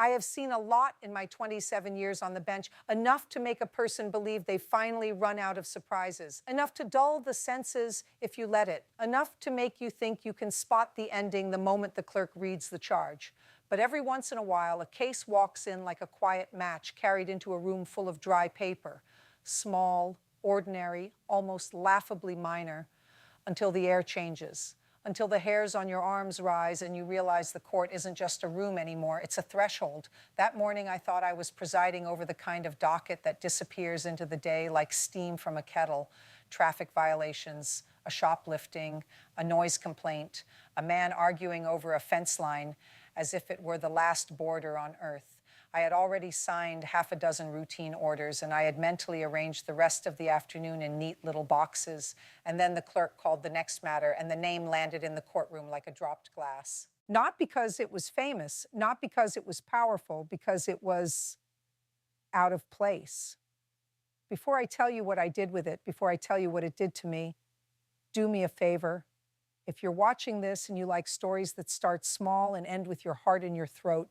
I have seen a lot in my 27 years on the bench, enough to make a person believe they finally run out of surprises, enough to dull the senses if you let it, enough to make you think you can spot the ending the moment the clerk reads the charge. But every once in a while, a case walks in like a quiet match carried into a room full of dry paper, small, ordinary, almost laughably minor, until the air changes, until the hairs on your arms rise and you realize the court isn't just a room anymore, it's a threshold. That morning I thought I was presiding over the kind of docket that disappears into the day like steam from a kettle. Traffic violations, a shoplifting, a noise complaint, a man arguing over a fence line as if it were the last border on earth. I had already signed half a dozen routine orders, and I had mentally arranged the rest of the afternoon in neat little boxes. And then the clerk called the next matter, and the name landed in the courtroom like a dropped glass. Not because it was famous, not because it was powerful, because it was out of place. Before I tell you what I did with it, before I tell you what it did to me, do me a favor. If you're watching this and you like stories that start small and end with your heart in your throat,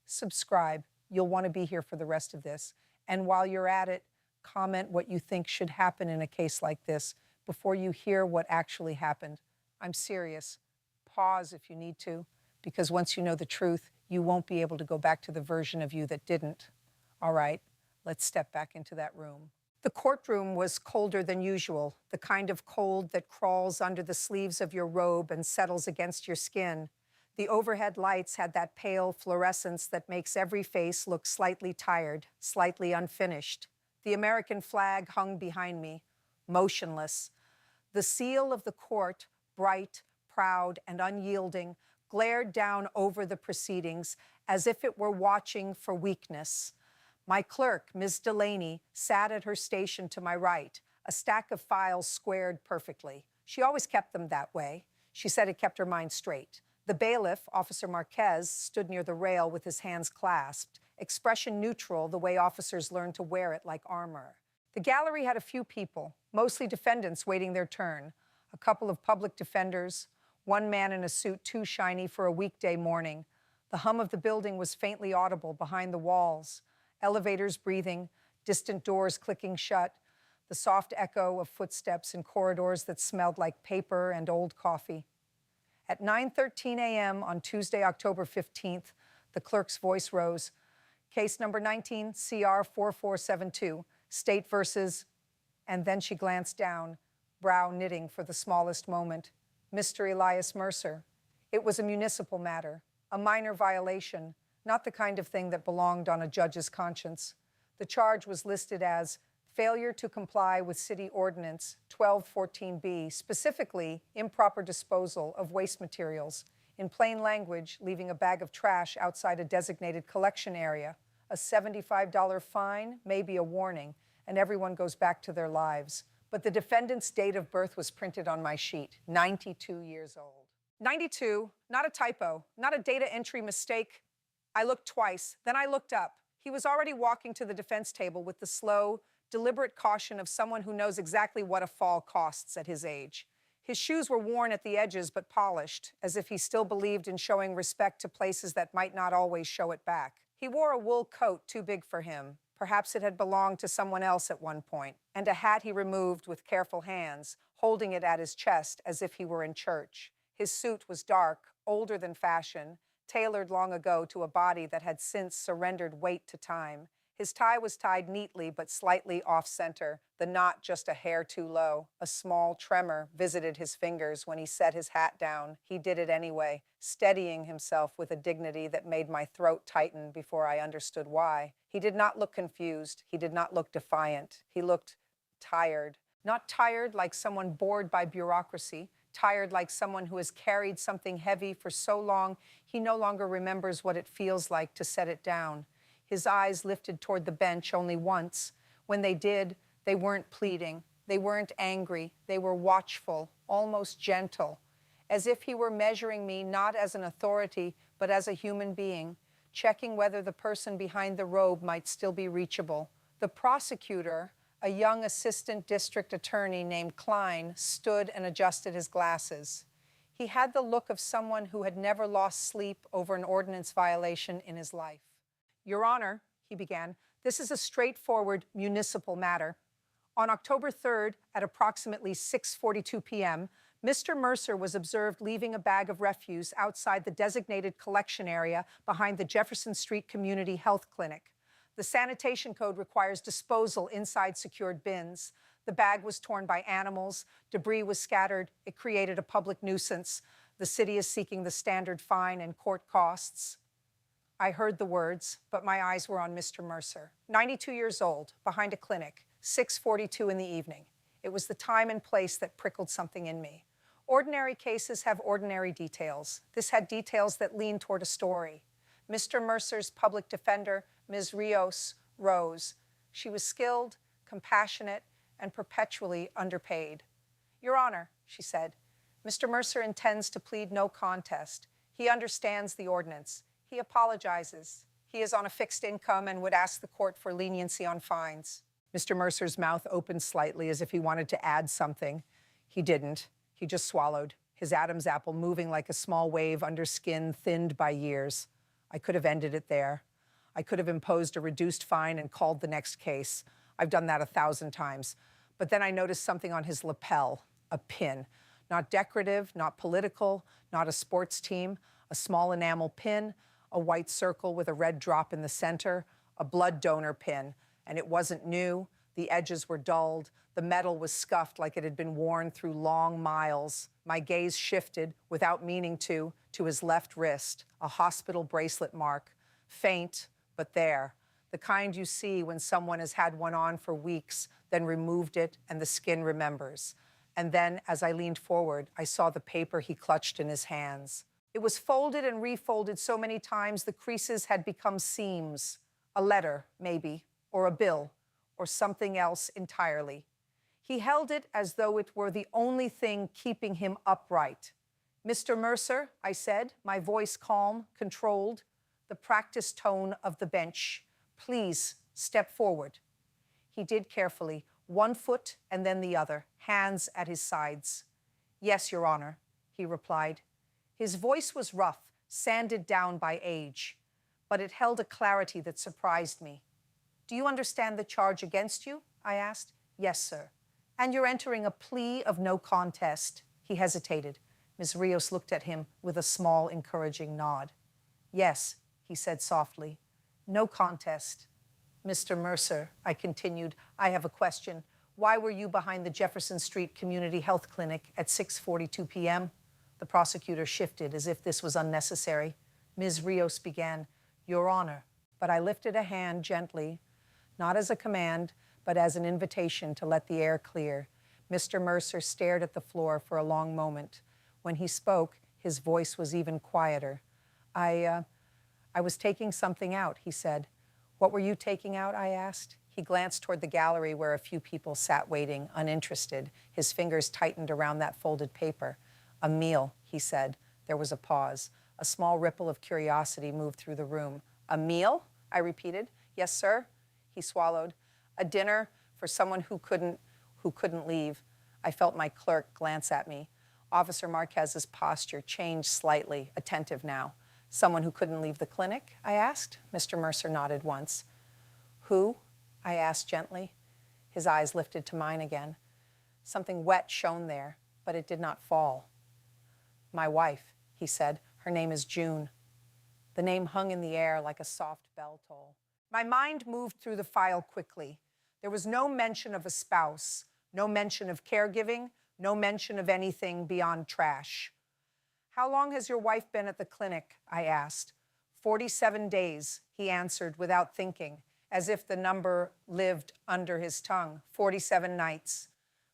subscribe. You'll want to be here for the rest of this. And while you're at it, comment what you think should happen in a case like this before you hear what actually happened. I'm serious. Pause if you need to, because once you know the truth, you won't be able to go back to the version of you that didn't. All right, let's step back into that room. The courtroom was colder than usual, the kind of cold that crawls under the sleeves of your robe and settles against your skin. The overhead lights had that pale fluorescence that makes every face look slightly tired, slightly unfinished. The American flag hung behind me, motionless. The seal of the court, bright, proud, and unyielding, glared down over the proceedings as if it were watching for weakness. My clerk, Ms. Delaney, sat at her station to my right, a stack of files squared perfectly. She always kept them that way. She said it kept her mind straight. The bailiff, Officer Marquez, stood near the rail with his hands clasped, expression neutral, the way officers learn to wear it like armor. The gallery had a few people, mostly defendants waiting their turn, a couple of public defenders, one man in a suit too shiny for a weekday morning. The hum of the building was faintly audible behind the walls, elevators breathing, distant doors clicking shut, the soft echo of footsteps in corridors that smelled like paper and old coffee. At 9:13 a.m. on Tuesday, October 15th, the clerk's voice rose. Case number 19, CR 4472, State versus, and then she glanced down, brow knitting for the smallest moment. Mr. Elias Mercer. It was a municipal matter, a minor violation, not the kind of thing that belonged on a judge's conscience. The charge was listed as failure to comply with City Ordinance 1214B, specifically improper disposal of waste materials. In plain language, leaving a bag of trash outside a designated collection area. A $75 fine may be a warning, and everyone goes back to their lives. But the defendant's date of birth was printed on my sheet, 92 years old. 92, not a typo, not a data entry mistake. I looked twice, then I looked up. He was already walking to the defense table with the slow, deliberate caution of someone who knows exactly what a fall costs at his age. His shoes were worn at the edges but polished, as if he still believed in showing respect to places that might not always show it back. He wore a wool coat too big for him. Perhaps it had belonged to someone else at one point, and a hat he removed with careful hands, holding it at his chest as if he were in church. His suit was dark, older than fashion, tailored long ago to a body that had since surrendered weight to time. His tie was tied neatly but slightly off-center, the knot just a hair too low. A small tremor visited his fingers when he set his hat down. He did it anyway, steadying himself with a dignity that made my throat tighten before I understood why. He did not look confused. He did not look defiant. He looked tired. Not tired like someone bored by bureaucracy, tired like someone who has carried something heavy for so long he no longer remembers what it feels like to set it down. His eyes lifted toward the bench only once. When they did, they weren't pleading. They weren't angry. They were watchful, almost gentle, as if he were measuring me not as an authority, but as a human being, checking whether the person behind the robe might still be reachable. The prosecutor, a young assistant district attorney named Klein, stood and adjusted his glasses. He had the look of someone who had never lost sleep over an ordinance violation in his life. Your Honor, he began, this is a straightforward municipal matter. On October 3rd, at approximately 6:42 p.m., Mr. Mercer was observed leaving a bag of refuse outside the designated collection area behind the Jefferson Street Community Health Clinic. The sanitation code requires disposal inside secured bins. The bag was torn by animals. Debris was scattered. It created a public nuisance. The city is seeking the standard fine and court costs. I heard the words, but my eyes were on Mr. Mercer, 92 years old, behind a clinic, 6:42 in the evening. It was the time and place that prickled something in me. Ordinary cases have ordinary details. This had details that leaned toward a story. Mr. Mercer's public defender, Ms. Rios, rose. She was skilled, compassionate, and perpetually underpaid. Your Honor, she said, Mr. Mercer intends to plead no contest. He understands the ordinance. He apologizes. He is on a fixed income and would ask the court for leniency on fines. Mr. Mercer's mouth opened slightly as if he wanted to add something. He didn't. He just swallowed, his Adam's apple moving like a small wave under skin thinned by years. I could have ended it there. I could have imposed a reduced fine and called the next case. I've done that 1,000 times. But then I noticed something on his lapel, a pin. Not decorative, not political, not a sports team, a small enamel pin, a white circle with a red drop in the center, a blood donor pin. And it wasn't new. The edges were dulled. The metal was scuffed like it had been worn through long miles. My gaze shifted, without meaning to his left wrist, a hospital bracelet mark. Faint, but there. The kind you see when someone has had one on for weeks, then removed it, and the skin remembers. And then, as I leaned forward, I saw the paper he clutched in his hands. It was folded and refolded so many times the creases had become seams. A letter, maybe, or a bill, or something else entirely. He held it as though it were the only thing keeping him upright. Mr. Mercer, I said, my voice calm, controlled, the practiced tone of the bench. Please step forward. He did carefully, one foot and then the other, hands at his sides. Yes, Your Honor, he replied. His voice was rough, sanded down by age, but it held a clarity that surprised me. Do you understand the charge against you? I asked. Yes, sir. And you're entering a plea of no contest. He hesitated. Ms. Rios looked at him with a small, encouraging nod. Yes, he said softly. No contest. Mr. Mercer, I continued, I have a question. Why were you behind the Jefferson Street Community Health Clinic at 6:42 p.m.? The prosecutor shifted as if this was unnecessary. Ms. Rios began, Your Honor, but I lifted a hand gently, not as a command, but as an invitation to let the air clear. Mr. Mercer stared at the floor for a long moment. When he spoke, his voice was even quieter. I was taking something out, he said. What were you taking out, I asked. He glanced toward the gallery where a few people sat waiting, uninterested. His fingers tightened around that folded paper. A meal, he said. There was a pause. A small ripple of curiosity moved through the room. A meal? I repeated. Yes, sir. He swallowed. A dinner for someone who couldn't leave. I felt my clerk glance at me. Officer Marquez's posture changed slightly, attentive now. Someone who couldn't leave the clinic? I asked. Mr. Mercer nodded once. Who? I asked gently. His eyes lifted to mine again. Something wet shone there, but it did not fall. My wife, he said. Her name is June. The name hung in the air like a soft bell toll. My mind moved through the file quickly. There was no mention of a spouse, no mention of caregiving, no mention of anything beyond trash. How long has your wife been at the clinic? I asked. 47 days, he answered without thinking, as if the number lived under his tongue. 47 nights.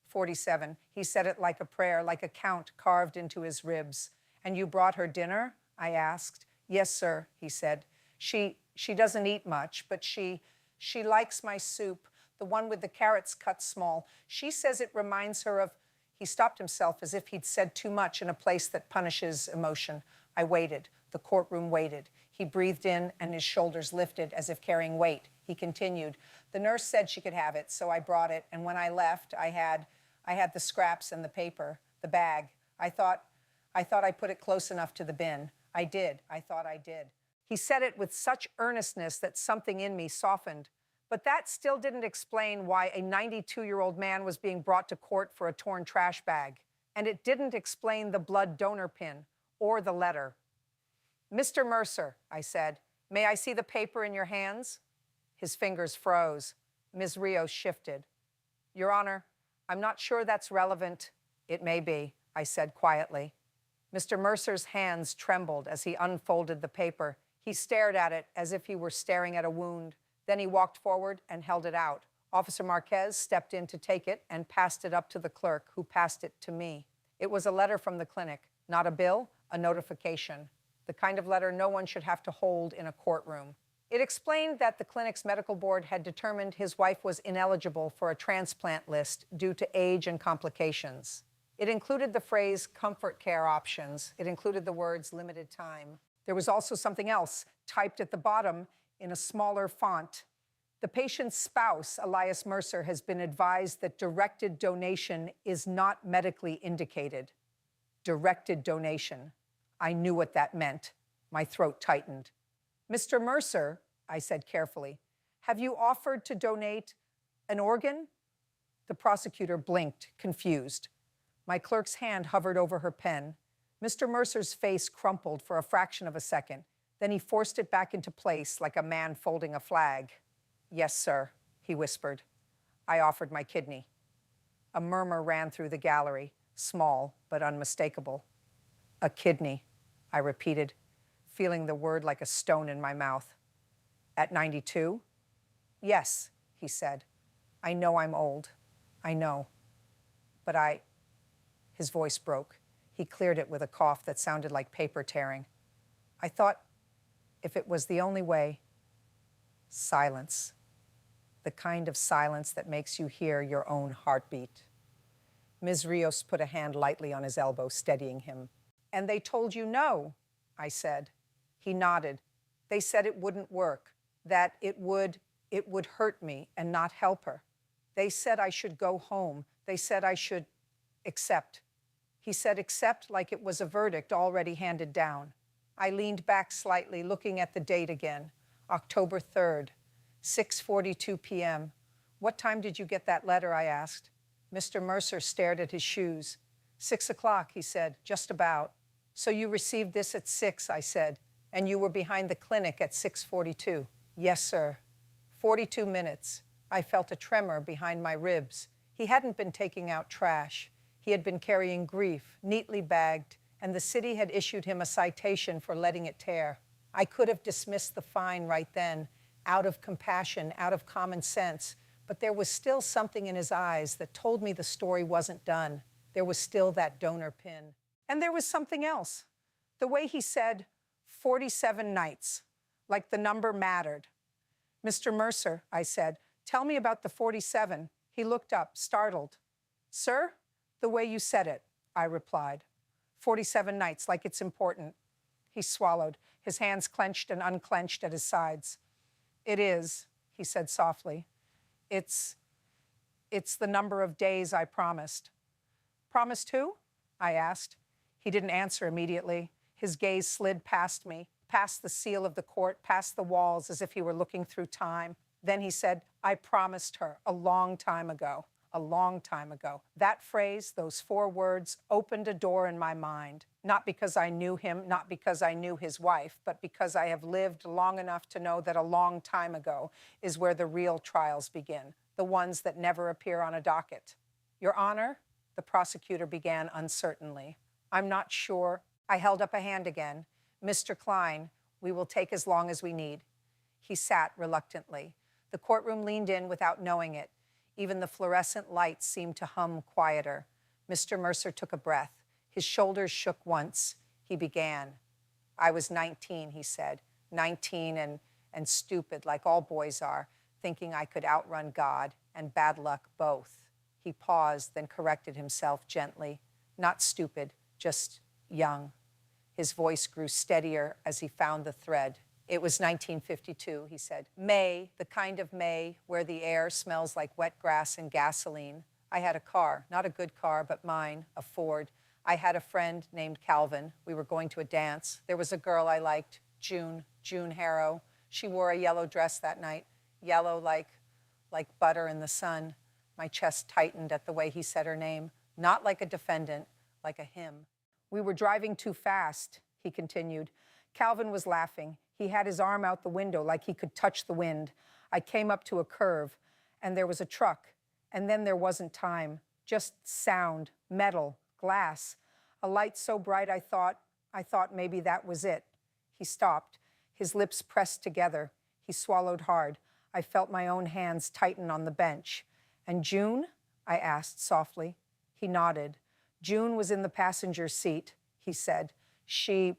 47. He said it like a prayer, like a count carved into his ribs. And you brought her dinner? I asked. Yes, sir, he said. She doesn't eat much, but she likes my soup, the one with the carrots cut small. She says it reminds her of... He stopped himself as if he'd said too much in a place that punishes emotion. I waited. The courtroom waited. He breathed in and his shoulders lifted as if carrying weight. He continued. The nurse said she could have it, so I brought it. And when I left, I had the scraps and the paper, the bag. I thought I put it close enough to the bin. I did. I thought I did. He said it with such earnestness that something in me softened. But that still didn't explain why a 92-year-old man was being brought to court for a torn trash bag. And it didn't explain the blood donor pin or the letter. "Mr. Mercer," I said, "may I see the paper in your hands?" His fingers froze. Ms. Rios shifted. "Your Honor, I'm not sure that's relevant." "It may be," I said quietly. Mr. Mercer's hands trembled as he unfolded the paper. He stared at it as if he were staring at a wound. Then he walked forward and held it out. Officer Marquez stepped in to take it and passed it up to the clerk, who passed it to me. It was a letter from the clinic, not a bill, a notification. The kind of letter no one should have to hold in a courtroom. It explained that the clinic's medical board had determined his wife was ineligible for a transplant list due to age and complications. It included the phrase comfort care options. It included the words limited time. There was also something else typed at the bottom in a smaller font. The patient's spouse, Elias Mercer, has been advised that directed donation is not medically indicated. Directed donation. I knew what that meant. My throat tightened. "Mr. Mercer," I said carefully, "have you offered to donate an organ?" The prosecutor blinked, confused. My clerk's hand hovered over her pen. Mr. Mercer's face crumpled for a fraction of a second. Then he forced it back into place like a man folding a flag. "Yes, sir," he whispered. I offered my kidney. A murmur ran through the gallery, small but unmistakable. "A kidney," I repeated, feeling the word like a stone in my mouth. "At 92? "Yes," he said. "I know I'm old. I know. But His voice broke. He cleared it with a cough that sounded like paper tearing. "I thought if it was the only way." Silence. The kind of silence that makes you hear your own heartbeat. Ms. Rios put a hand lightly on his elbow, steadying him. "And they told you no," I said. He nodded. "They said it wouldn't work, that it would hurt me and not help her. They said I should go home. They said I should accept." He said accept like it was a verdict already handed down. I leaned back slightly, looking at the date again. October 3rd, 6:42 p.m. "What time did you get that letter?" I asked. Mr. Mercer stared at his shoes. 6 o'clock, he said, just about. "So you received this at 6, I said, "and you were behind the clinic at 6:42. "Yes, sir." 42 minutes. I felt a tremor behind my ribs. He hadn't been taking out trash. He had been carrying grief, neatly bagged, and the city had issued him a citation for letting it tear. I could have dismissed the fine right then, out of compassion, out of common sense, but there was still something in his eyes that told me the story wasn't done. There was still that donor pin. And there was something else. The way he said 47 nights, like the number mattered. "Mr. Mercer," I said, "tell me about the 47. He looked up, startled. "Sir?" "The way you said it," I replied. 47 nights, like it's important. He swallowed, his hands clenched and unclenched at his sides. "It is," he said softly. It's the number of days I promised." "Promised who?" I asked. He didn't answer immediately. His gaze slid past me, past the seal of the court, past the walls, as if he were looking through time. Then he said, "I promised her a long time ago. A long time ago." That phrase, those 4 words, opened a door in my mind. Not because I knew him, not because I knew his wife, but because I have lived long enough to know that a long time ago is where the real trials begin, the ones that never appear on a docket. "Your Honor," the prosecutor began uncertainly. "I'm not sure." I held up a hand again. "Mr. Klein, we will take as long as we need." He sat reluctantly. The courtroom leaned in without knowing it. Even the fluorescent lights seemed to hum quieter. Mr. Mercer took a breath. His shoulders shook once. He began. "I was 19, he said. 19 and stupid, like all boys are, thinking I could outrun God and bad luck both." He paused, then corrected himself gently. "Not stupid, just young." His voice grew steadier as he found the thread. "It was 1952, he said. May, the kind of May where the air smells like wet grass and gasoline. I had a car, not a good car, but mine, a Ford. I had a friend named Calvin. We were going to a dance. There was a girl I liked, June. June Harrow. She wore a yellow dress that night, yellow like butter in the sun. My chest tightened at the way he said her name, not like a defendant, like a him. We were driving too fast, he continued. Calvin was laughing. He had his arm out the window like he could touch the wind. I came up to a curve, and there was a truck, and then there wasn't time, just sound, metal, glass, a light so bright I thought maybe that was it. He stopped, his lips pressed together. He swallowed hard. I felt my own hands tighten on the bench. And June? I asked softly. He nodded. June was in the passenger seat, he said. She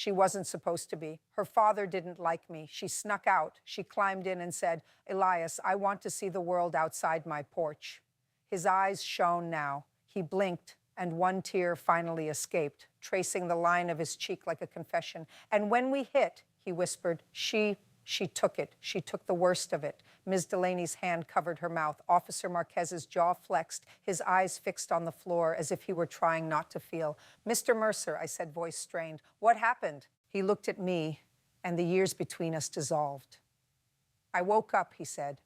wasn't supposed to be. Her father didn't like me. She snuck out. She climbed in and said, Elias, I want to see the world outside my porch. His eyes shone now. He blinked, and one tear finally escaped, tracing the line of his cheek like a confession. And when we hit, he whispered, she took it. She took the worst of it. Ms. Delaney's hand covered her mouth. Officer Marquez's jaw flexed, his eyes fixed on the floor as if he were trying not to feel. Mr. Mercer, I said, voice strained, what happened? He looked at me, and the years between us dissolved. I woke up, he said.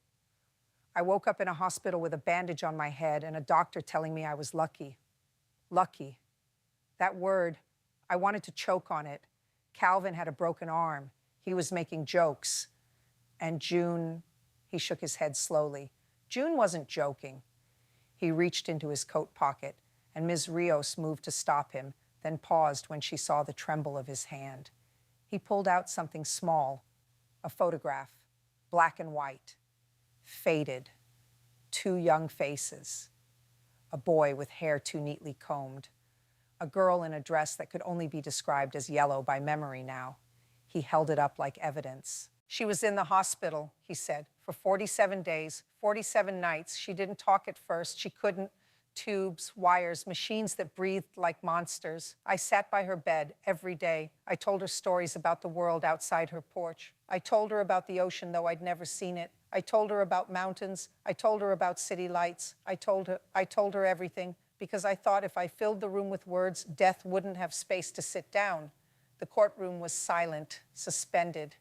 I woke up in a hospital with a bandage on my head and a doctor telling me I was lucky. Lucky. That word, I wanted to choke on it. Calvin had a broken arm. He was making jokes. And June, he shook his head slowly. June wasn't joking. He reached into his coat pocket, and Ms. Rios moved to stop him, then paused when she saw the tremble of his hand. He pulled out something small, a photograph, black and white, faded, two young faces, a boy with hair too neatly combed, a girl in a dress that could only be described as yellow by memory now. He held it up like evidence. She was in the hospital, he said, for 47 days, 47 nights. She didn't talk at first. She couldn't. Tubes, wires, machines that breathed like monsters. I sat by her bed every day. I told her stories about the world outside her porch. I told her about the ocean, though I'd never seen it. I told her about mountains. I told her about city lights. I told her everything, because I thought if I filled the room with words, death wouldn't have space to sit down. The courtroom was silent, suspended.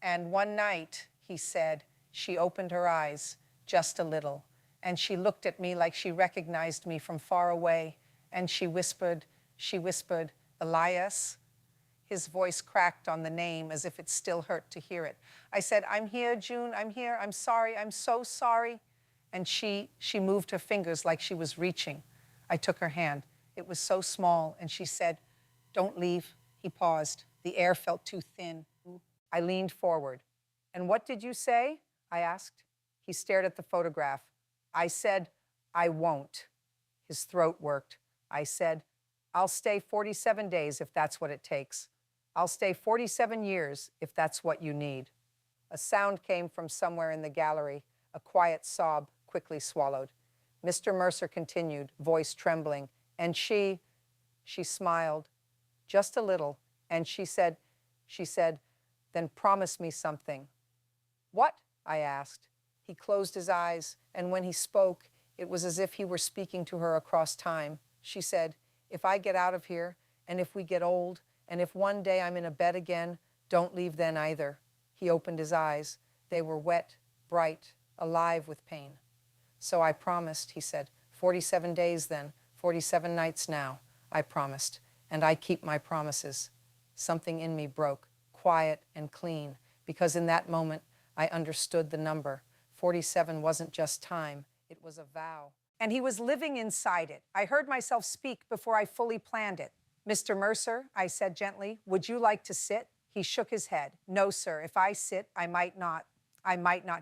And one night, he said, she opened her eyes, just a little, and she looked at me like she recognized me from far away, and she whispered, Elias? His voice cracked on the name as if it still hurt to hear it. I said, I'm here, June, I'm here, I'm sorry, I'm so sorry. And she moved her fingers like she was reaching. I took her hand. It was so small, and she said, don't leave. He paused. The air felt too thin. I leaned forward. And what did you say? I asked. He stared at the photograph. I said, I won't. His throat worked. I said, I'll stay 47 days if that's what it takes. I'll stay 47 years if that's what you need. A sound came from somewhere in the gallery, a quiet sob quickly swallowed. Mr. Mercer continued, voice trembling, and she smiled, just a little, and she said, then promise me something. What? I asked. He closed his eyes, and when he spoke, it was as if he were speaking to her across time. She said, if I get out of here, and if we get old, and if one day I'm in a bed again, don't leave then either. He opened his eyes. They were wet, bright, alive with pain. So I promised, he said, 47 days then, 47 nights now, I promised, and I keep my promises. Something in me broke, quiet and clean, because in that moment I understood the number. 47 wasn't just time, it was a vow. And he was living inside it. I heard myself speak before I fully planned it. Mr. Mercer, I said gently, would you like to sit? He shook his head. No, sir, if I sit, I might not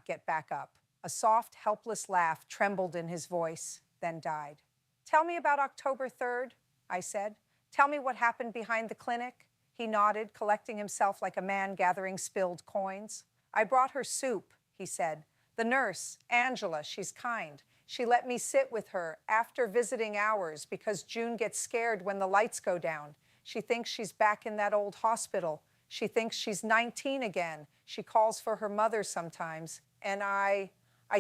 get back up. A soft, helpless laugh trembled in his voice, then died. Tell me about October 3rd, I said. Tell me what happened behind the clinic. He nodded, collecting himself like a man gathering spilled coins. I brought her soup, he said. The nurse, Angela, she's kind. She let me sit with her after visiting hours because June gets scared when the lights go down. She thinks she's back in that old hospital. She thinks she's 19 again. She calls for her mother sometimes. And I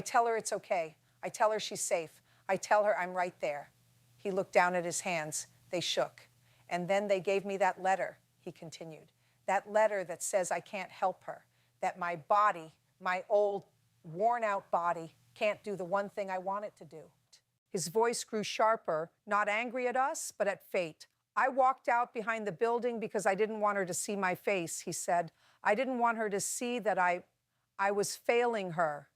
tell her it's okay. I tell her she's safe. I tell her I'm right there. He looked down at his hands. They shook. And then they gave me that letter, he continued. That letter that says I can't help her, that my body, my old, worn-out body, can't do the one thing I want it to do. His voice grew sharper, not angry at us, but at fate. I walked out behind the building because I didn't want her to see my face, he said. I didn't want her to see that I was failing her.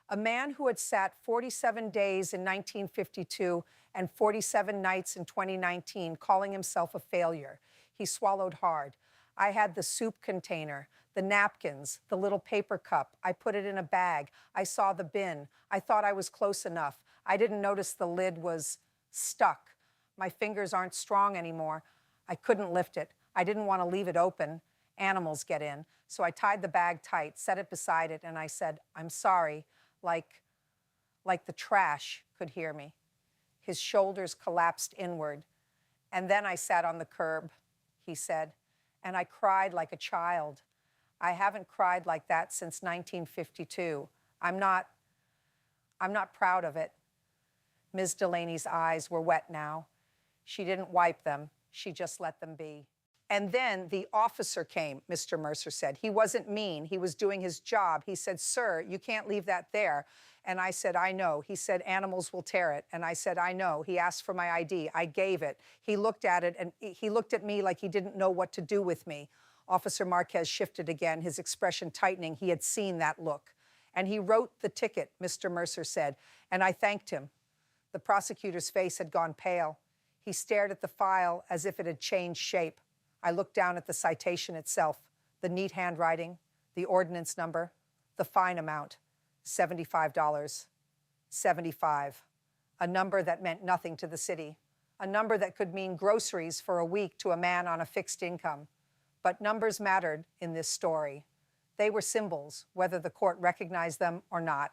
A man who had sat 47 days in 1952 and 47 nights in 2019, calling himself a failure. He swallowed hard. I had the soup container, the napkins, the little paper cup. I put it in a bag. I saw the bin. I thought I was close enough. I didn't notice the lid was stuck. My fingers aren't strong anymore. I couldn't lift it. I didn't want to leave it open. Animals get in. So I tied the bag tight, set it beside it, and I said, I'm sorry, like the trash could hear me. His shoulders collapsed inward. And then I sat on the curb, he said, and I cried like a child. I haven't cried like that since 1952. I'm not proud of it. Ms. Delaney's eyes were wet now. She didn't wipe them. She just let them be. And then the officer came, Mr. Mercer said. He wasn't mean. He was doing his job. He said, sir, you can't leave that there. And I said, I know. He said, animals will tear it. And I said, I know. He asked for my ID. I gave it. He looked at it, and he looked at me like he didn't know what to do with me. Officer Marquez shifted again, his expression tightening. He had seen that look. And he wrote the ticket, Mr. Mercer said, and I thanked him. The prosecutor's face had gone pale. He stared at the file as if it had changed shape. I looked down at the citation itself, the neat handwriting, the ordinance number, the fine amount, $75. 75. A number that meant nothing to the city. A number that could mean groceries for a week to a man on a fixed income. But numbers mattered in this story. They were symbols, whether the court recognized them or not.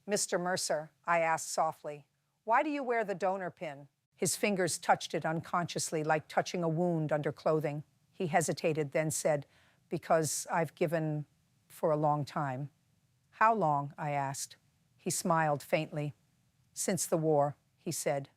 Mr. Mercer, I asked softly, why do you wear the donor pin? His fingers touched it unconsciously, like touching a wound under clothing. He hesitated, then said, because I've given for a long time. How long? I asked. He smiled faintly. Since the war, he said.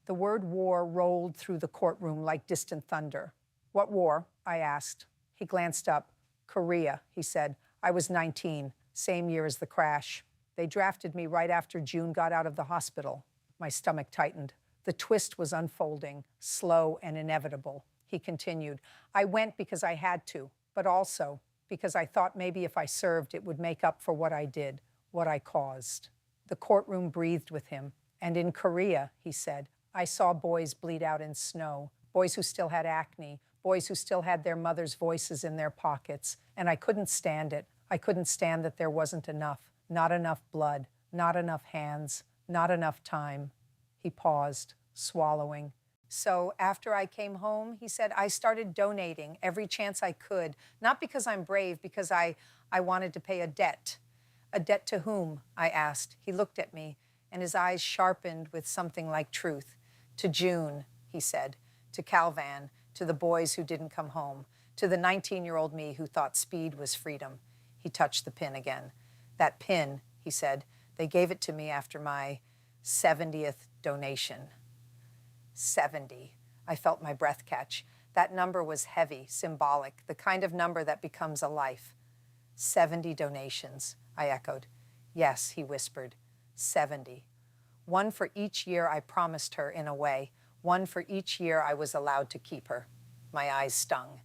The word war rolled through the courtroom like distant thunder. What war? I asked. He glanced up. Korea, he said. I was 19, same year as the crash. They drafted me right after June got out of the hospital. My stomach tightened. The twist was unfolding, slow and inevitable. He continued, I went because I had to, but also because I thought maybe if I served, it would make up for what I did, what I caused. The courtroom breathed with him. And in Korea, he said, I saw boys bleed out in snow, boys who still had acne, boys who still had their mothers' voices in their pockets. And I couldn't stand it. I couldn't stand that there wasn't enough, not enough blood, not enough hands, not enough time. He paused, swallowing. So after I came home, he said, I started donating every chance I could, not because I'm brave, because I wanted to pay a debt. A debt to whom? I asked. He looked at me, and his eyes sharpened with something like truth. To June, he said, to Calvan, to the boys who didn't come home, to the 19-year-old me who thought speed was freedom. He touched the pin again. That pin, he said, they gave it to me after my 70th donation. 70. I felt my breath catch. That number was heavy, symbolic, the kind of number that becomes a life. 70 donations, I echoed. Yes, he whispered. 70. One for each year I promised her in a way. One for each year I was allowed to keep her. My eyes stung.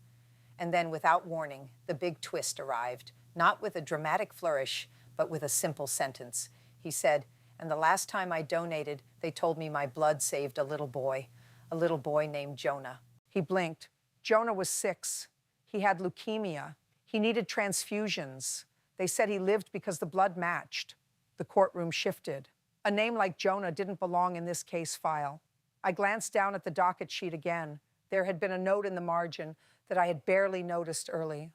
And then, without warning, the big twist arrived, not with a dramatic flourish, but with a simple sentence. He said, and the last time I donated, they told me my blood saved a little boy named Jonah. He blinked. Jonah was 6. He had leukemia. He needed transfusions. They said he lived because the blood matched. The courtroom shifted. A name like Jonah didn't belong in this case file. I glanced down at the docket sheet again. There had been a note in the margin that I had barely noticed early.